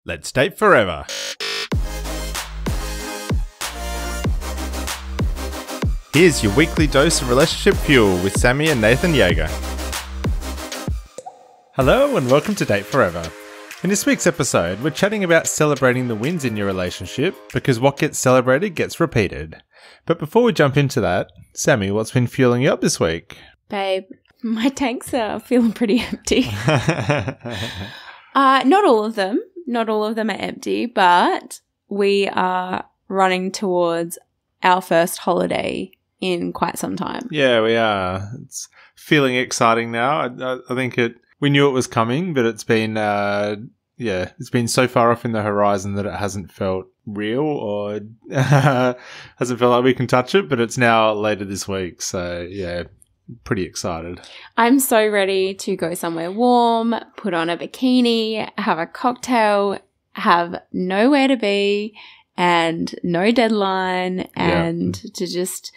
Let's date forever. Here's your weekly dose of relationship fuel with Sammi and Nathan Jaeger. Hello and welcome to Date Forever. In this week's episode, we're chatting about celebrating the wins in your relationship because what gets celebrated gets repeated. But before we jump into that, Sammi, what's been fueling you up this week? Babe, my tanks are feeling pretty empty. Not all of them. Not all of them are empty, but we are running towards our first holiday in quite some time. Yeah, we are. It's feeling exciting now. I think we knew it was coming, but it's been it's been so far off in the horizon that it hasn't felt real or hasn't felt like we can touch it, but it's now later this week. So, yeah, pretty excited. I'm so ready to go somewhere warm, put on a bikini, have a cocktail, have nowhere to be and no deadline and to just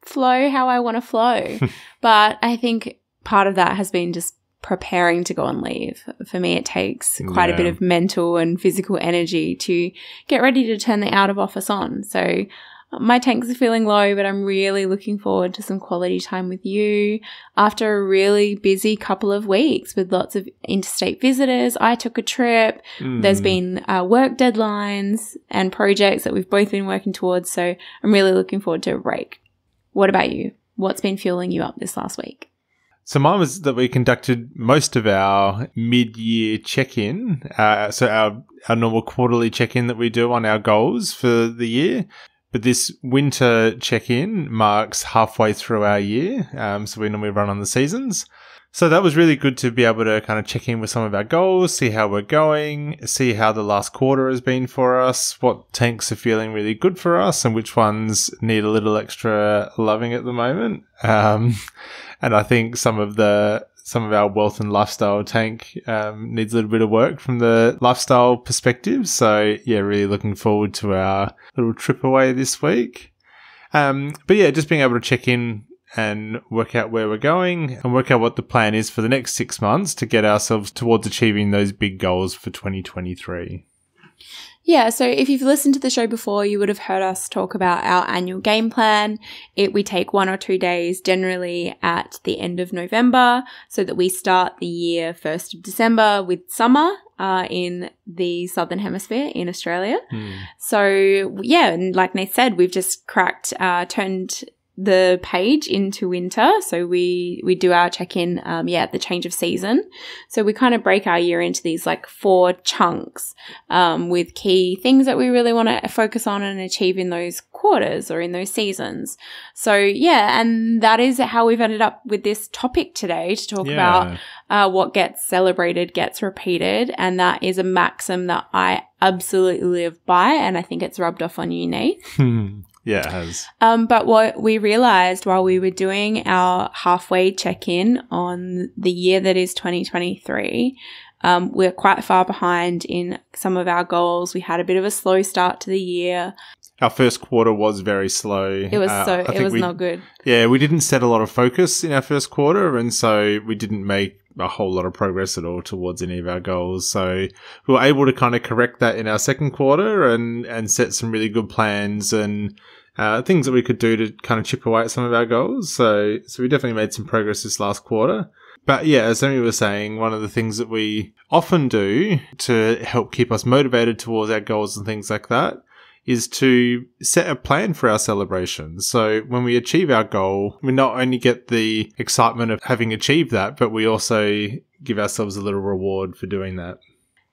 flow how I want to flow. But I think part of that has been just preparing to go on leave. For me, it takes quite a bit of mental and physical energy to get ready to turn the out of office on. So my tanks are feeling low, but I'm really looking forward to some quality time with you after a really busy couple of weeks with lots of interstate visitors. I took a trip. There's been work deadlines and projects that we've both been working towards. So I'm really looking forward to a break. What about you? What's been fueling you up this last week? So mine was that we conducted most of our mid-year check-in, so our normal quarterly check-in that we do on our goals for the year. But this winter check-in marks halfway through our year, so we normally run on the seasons. So that was really good to be able to kind of check in with some of our goals, see how we're going, see how the last quarter has been for us, what tanks are feeling really good for us, and which ones need a little extra loving at the moment. And I think some of our wealth and lifestyle tank needs a little bit of work from the lifestyle perspective. So yeah, really looking forward to our little trip away this week. But yeah, just being able to check in and work out where we're going and work out what the plan is for the next 6 months to get ourselves towards achieving those big goals for 2023. Yeah, so if you've listened to the show before, you would have heard us talk about our annual game plan. We take 1 or 2 days, generally at the end of November, so that we start the year 1st of December with summer in the Southern Hemisphere in Australia. So, yeah, and like Nate said, we've just turned the page into winter. So we do our check-in, at the change of season. So we kind of break our year into these like 4 chunks, with key things that we really want to focus on and achieve in those quarters or in those seasons. So yeah, and that is how we've ended up with this topic today to talk about what gets celebrated gets repeated. And that is a maxim that I absolutely live by. And I think it's rubbed off on you, Nate. Yeah, it has. But what we realized while we were doing our halfway check-in on the year that is 2023, we're quite far behind in some of our goals. We had a bit of a slow start to the year. Our first quarter was very slow. It was not good. Yeah, we didn't set a lot of focus in our first quarter, and so we didn't make a whole lot of progress at all towards any of our goals. So we were able to kind of correct that in our second quarter and set some really good plans and things that we could do to kind of chip away at some of our goals. So we definitely made some progress this last quarter. But yeah, as Sammi was saying, one of the things that we often do to help keep us motivated towards our goals and things like that is to set a plan for our celebrations. So when we achieve our goal, we not only get the excitement of having achieved that, but we also give ourselves a little reward for doing that.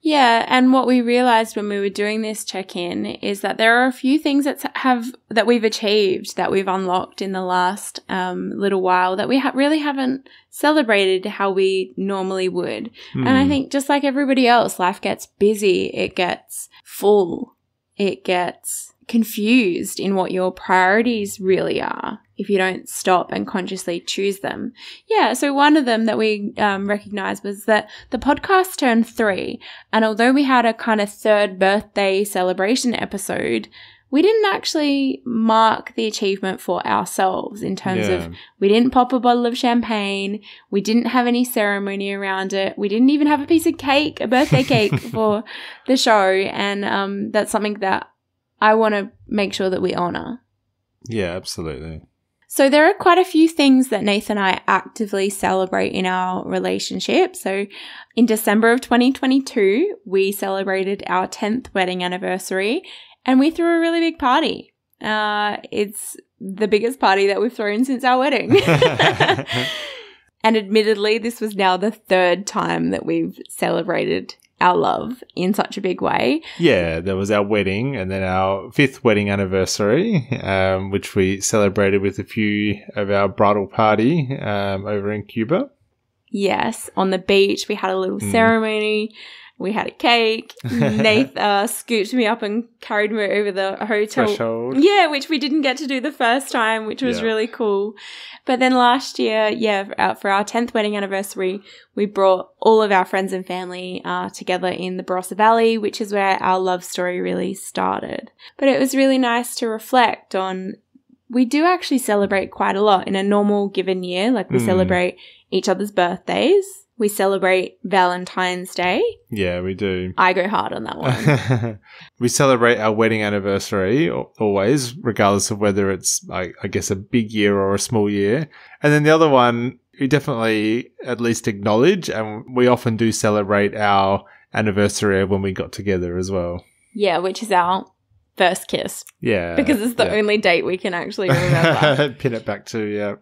Yeah, and what we realized when we were doing this check-in is that there are a few things that we've achieved, that we've unlocked in the last little while that we really haven't celebrated how we normally would. And I think just like everybody else, life gets busy, it gets full, it gets confused in what your priorities really are if you don't stop and consciously choose them. Yeah, so one of them that we recognized was that the podcast turned 3. And although we had a kind of 3rd birthday celebration episode, we didn't actually mark the achievement for ourselves in terms of we didn't pop a bottle of champagne. We didn't have any ceremony around it. We didn't even have a piece of cake, a birthday cake for the show. And that's something that I want to make sure that we honor. Yeah, absolutely. So there are quite a few things that Nathan and I actively celebrate in our relationship. So in December of 2022, we celebrated our 10th wedding anniversary and we threw a really big party. It's the biggest party that we've thrown since our wedding. And admittedly, this was now the third time that we've celebrated our love in such a big way. Yeah, there was our wedding and then our 5th wedding anniversary, which we celebrated with a few of our bridal party over in Cuba. Yes, on the beach, we had a little ceremony. We had a cake. Nath scooped me up and carried me over the hotel. Threshold. Yeah, which we didn't get to do the first time, which was really cool. But then last year, for our 10th wedding anniversary, we brought all of our friends and family together in the Barossa Valley, which is where our love story really started. But it was really nice to reflect on, we do actually celebrate quite a lot in a normal given year. Like we celebrate each other's birthdays. We celebrate Valentine's Day. Yeah, we do. I go hard on that one. We celebrate our wedding anniversary always, regardless of whether it's, I guess, a big year or a small year. And then the other one, we definitely at least acknowledge, and we often do celebrate our anniversary when we got together as well. Yeah, which is our first kiss. Yeah. Because it's the only date we can actually remember. Pin it back to, yeah.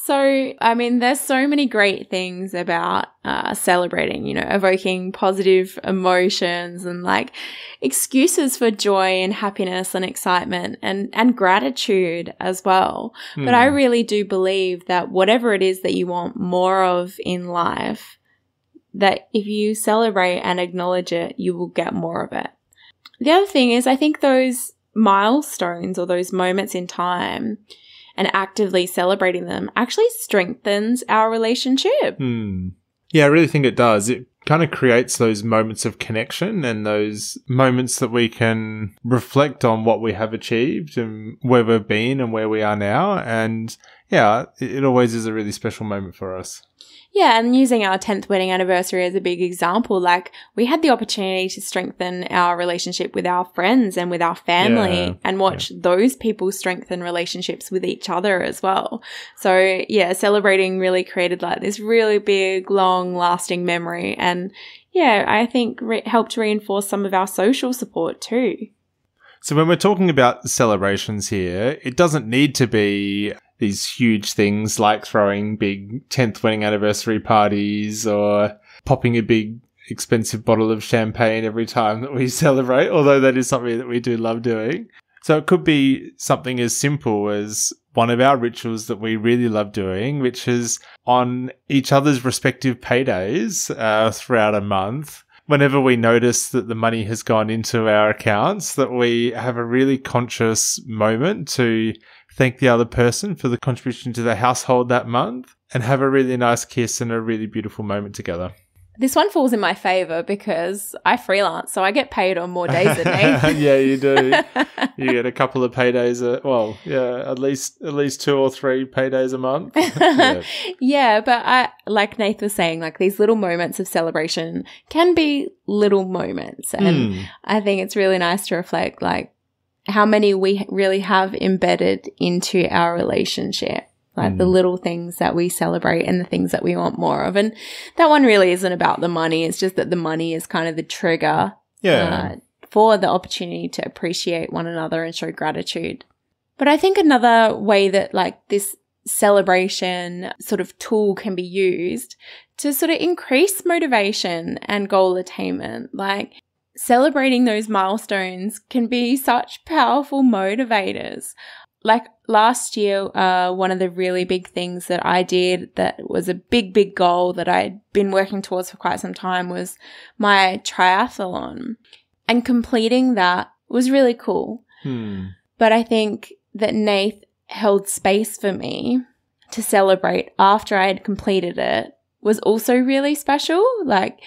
So, I mean, there's so many great things about celebrating, evoking positive emotions and like excuses for joy and happiness and excitement and gratitude as well. But I really do believe that whatever it is that you want more of in life, that if you celebrate and acknowledge it, you will get more of it. The other thing is, I think those milestones or those moments in time and actively celebrating them actually strengthens our relationship. Yeah, I really think it does. It kind of creates those moments of connection and those moments that we can reflect on what we have achieved and where we've been and where we are now. And yeah, it always is a really special moment for us. Yeah, and using our 10th wedding anniversary as a big example, like we had the opportunity to strengthen our relationship with our friends and with our family and watch those people strengthen relationships with each other as well. So yeah, celebrating really created like this really big, long lasting memory. And yeah, I think helped reinforce some of our social support too. So when we're talking about celebrations here, it doesn't need to be these huge things like throwing big 10th wedding anniversary parties or popping a big expensive bottle of champagne every time that we celebrate, although that is something that we do love doing. So it could be something as simple as one of our rituals that we really love doing, which is on each other's respective paydays throughout a month. Whenever we notice that the money has gone into our accounts, that we have a really conscious moment to thank the other person for the contribution to the household that month and have a really nice kiss and a really beautiful moment together. This one falls in my favour because I freelance, so I get paid on more days than Nath. Yeah, you do. You get a couple of paydays, at least 2 or 3 paydays a month. Yeah, but I, like Nath was saying, like these little moments of celebration can be little moments. And I think it's really nice to reflect like how many we really have embedded into our relationship. Like the little things that we celebrate and the things that we want more of. And that one really isn't about the money. It's just that the money is kind of the trigger for the opportunity to appreciate one another and show gratitude. But I think another way that like this celebration sort of tool can be used to sort of increase motivation and goal attainment. Like celebrating those milestones can be such powerful motivators. Like last year, one of the really big things that I did that was a big, big goal that I'd been working towards for quite some time was my triathlon. And completing that was really cool. But I think that Nath held space for me to celebrate after I had completed it was also really special. Like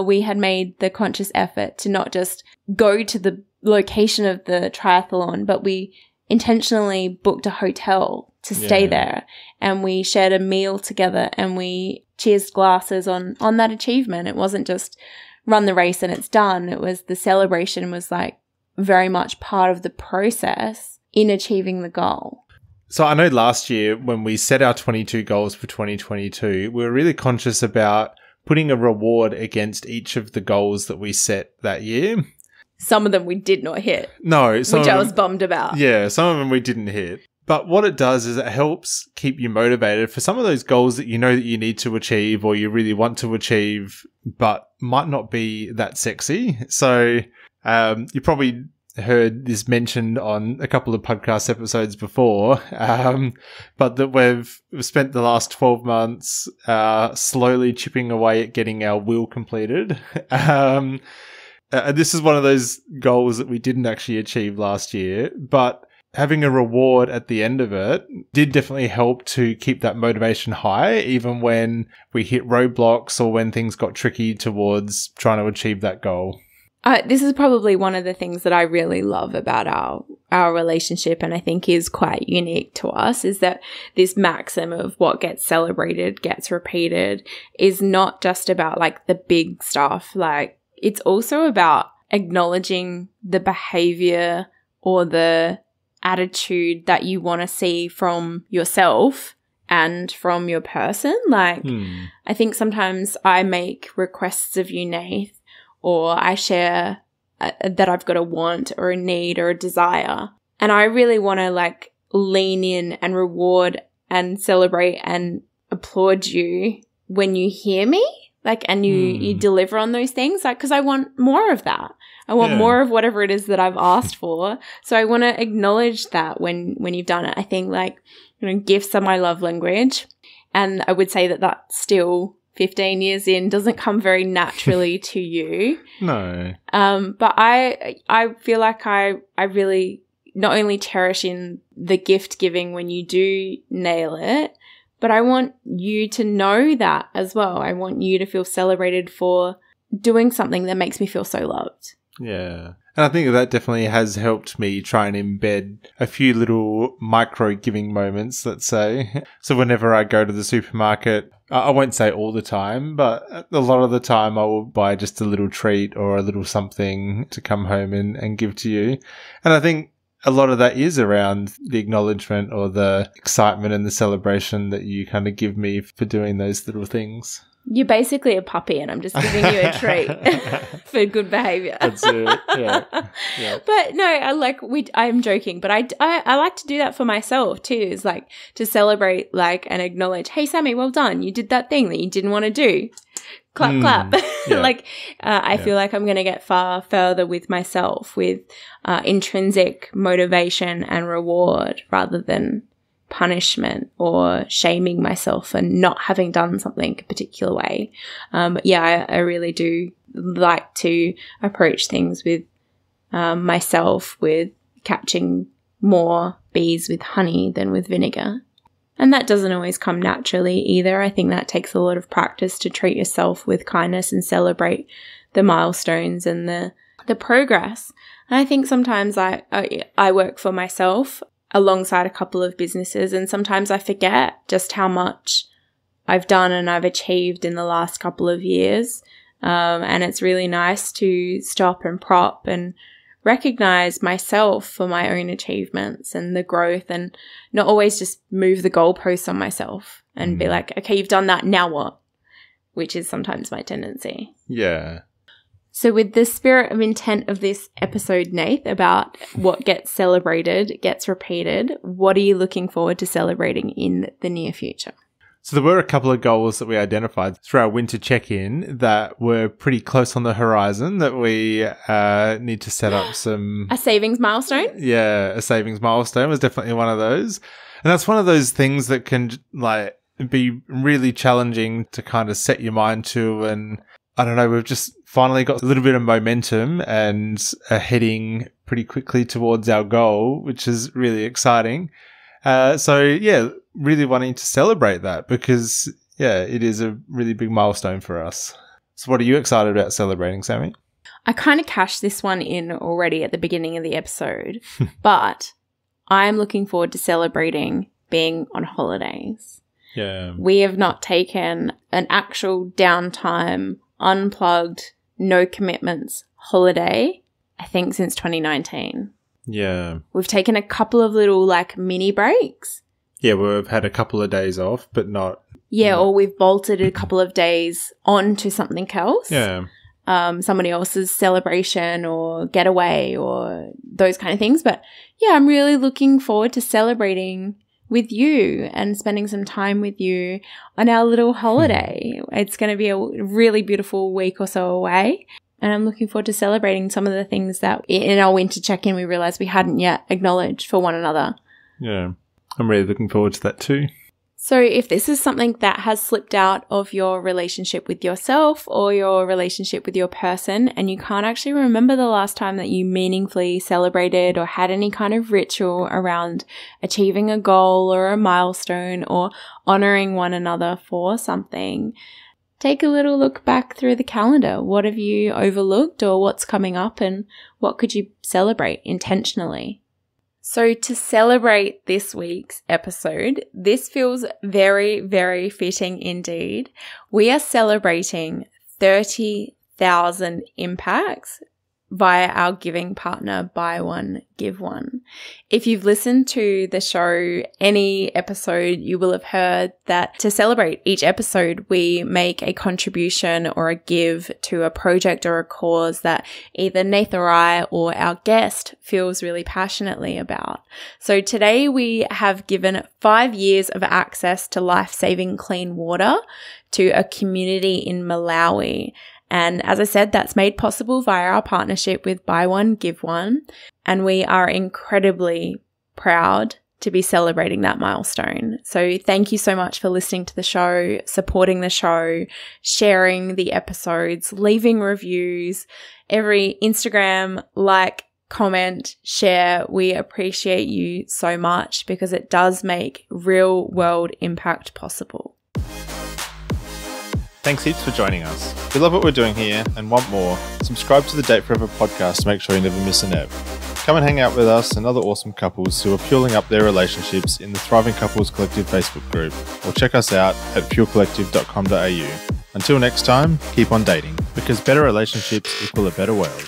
we had made the conscious effort to not just go to the location of the triathlon, but we intentionally booked a hotel to stay there, and we shared a meal together, and we cheersed glasses on that achievement. It wasn't just run the race and it's done. It was the celebration was like very much part of the process in achieving the goal. So I know last year when we set our 22 goals for 2022, we were really conscious about putting a reward against each of the goals that we set that year. Some of them we did not hit. No. Which I was bummed about. Yeah, some of them we didn't hit. But what it does is it helps keep you motivated for some of those goals that you know that you need to achieve or you really want to achieve, but might not be that sexy. So you probably heard this mentioned on a couple of podcast episodes before, but that we've spent the last 12 months slowly chipping away at getting our will completed. This is one of those goals that we didn't actually achieve last year, but having a reward at the end of it did definitely help to keep that motivation high, even when we hit roadblocks or when things got tricky towards trying to achieve that goal. This is probably one of the things that I really love about our relationship, and I think is quite unique to us, is that this maxim of what gets celebrated gets repeated is not just about like the big stuff. Like, it's also about acknowledging the behavior or the attitude that you want to see from yourself and from your person. Like, I think sometimes I make requests of you, Nath, or I share that I've got a want or a need or a desire. And I really want to like lean in and reward and celebrate and applaud you when you hear me. Like, and you deliver on those things, like, because I want more of that. I want more of whatever it is that I've asked for. So I want to acknowledge that when you've done it. I think, like, you know, gifts are my love language. And I would say that that still 15 years in doesn't come very naturally to you. No. But I feel like I really not only cherish in the gift giving when you do nail it, but I want you to know that as well. I want you to feel celebrated for doing something that makes me feel so loved. Yeah. And I think that definitely has helped me try and embed a few little micro giving moments, let's say. So whenever I go to the supermarket, I won't say all the time, but a lot of the time I will buy just a little treat or a little something to come home and give to you. And I think a lot of that is around the acknowledgement or the excitement and the celebration that you kind of give me for doing those little things. You're basically a puppy and I'm just giving you a treat for good behavior. That's it. Yeah. But no, I'm joking, but I like to do that for myself too, is like to celebrate like and acknowledge, hey, Sammi, well done. You did that thing that you didn't want to do. Clap, clap. Yeah. I feel like I'm going to get far further with myself with intrinsic motivation and reward rather than punishment or shaming myself for not having done something a particular way. I really do like to approach things with myself with catching more bees with honey than with vinegar. And that doesn't always come naturally either. I think that takes a lot of practice to treat yourself with kindness and celebrate the milestones and the progress. And I think sometimes I work for myself alongside a couple of businesses, and sometimes I forget just how much I've done and I've achieved in the last couple of years. And it's really nice to stop and prop and recognize myself for my own achievements and the growth, and not always just move the goalposts on myself and be like, okay, you've done that, now what? Which is sometimes my tendency. Yeah. So with the spirit of intent of this episode, Nath, about what gets celebrated gets repeated, what are you looking forward to celebrating in the near future? So there were a couple of goals that we identified through our winter check-in that were pretty close on the horizon that we need to set up some... A savings milestone? Yeah, a savings milestone was definitely one of those. And that's one of those things that can be really challenging to kind of set your mind to. And I don't know, we've just finally got a little bit of momentum and are heading pretty quickly towards our goal, which is really exciting. Really wanting to celebrate that because, it is a really big milestone for us. So what are you excited about celebrating, Sammi? I kind of cashed this one in already at the beginning of the episode, but I'm looking forward to celebrating being on holidays. Yeah. We have not taken an actual downtime, unplugged, no commitments holiday, I think, since 2019. Yeah. We've taken a couple of little like mini breaks. Yeah, we've had a couple of days off, but not. Yeah, or we've bolted a couple of days onto something else. Yeah. Somebody else's celebration or getaway or those kind of things. But yeah, I'm really looking forward to celebrating with you and spending some time with you on our little holiday. It's going to be a really beautiful week or so away. And I'm looking forward to celebrating some of the things that in our winter check-in we realised we hadn't yet acknowledged for one another. Yeah, I'm really looking forward to that too. So if this is something that has slipped out of your relationship with yourself or your relationship with your person and you can't actually remember the last time that you meaningfully celebrated or had any kind of ritual around achieving a goal or a milestone or honouring one another for something, take a little look back through the calendar. What have you overlooked or what's coming up and what could you celebrate intentionally? So to celebrate this week's episode, this feels very, very fitting indeed. We are celebrating 30,000 impacts via our giving partner, Buy One, Give One. If you've listened to the show, any episode, you will have heard that to celebrate each episode, we make a contribution or a give to a project or a cause that either Nath or I or our guest feels really passionately about. So today we have given 5 years of access to life-saving clean water to a community in Malawi. And as I said, that's made possible via our partnership with Buy One, Give One. And we are incredibly proud to be celebrating that milestone. So thank you so much for listening to the show, supporting the show, sharing the episodes, leaving reviews, every Instagram, like, comment, share. We appreciate you so much because it does make real world impact possible. Thanks heaps for joining us. If you love what we're doing here and want more, subscribe to the Date Forever podcast to make sure you never miss an ep. Come and hang out with us and other awesome couples who are fueling up their relationships in the Thriving Couples Collective Facebook group, or check us out at fuelcollective.com.au. Until next time, keep on dating, because better relationships equal a better world.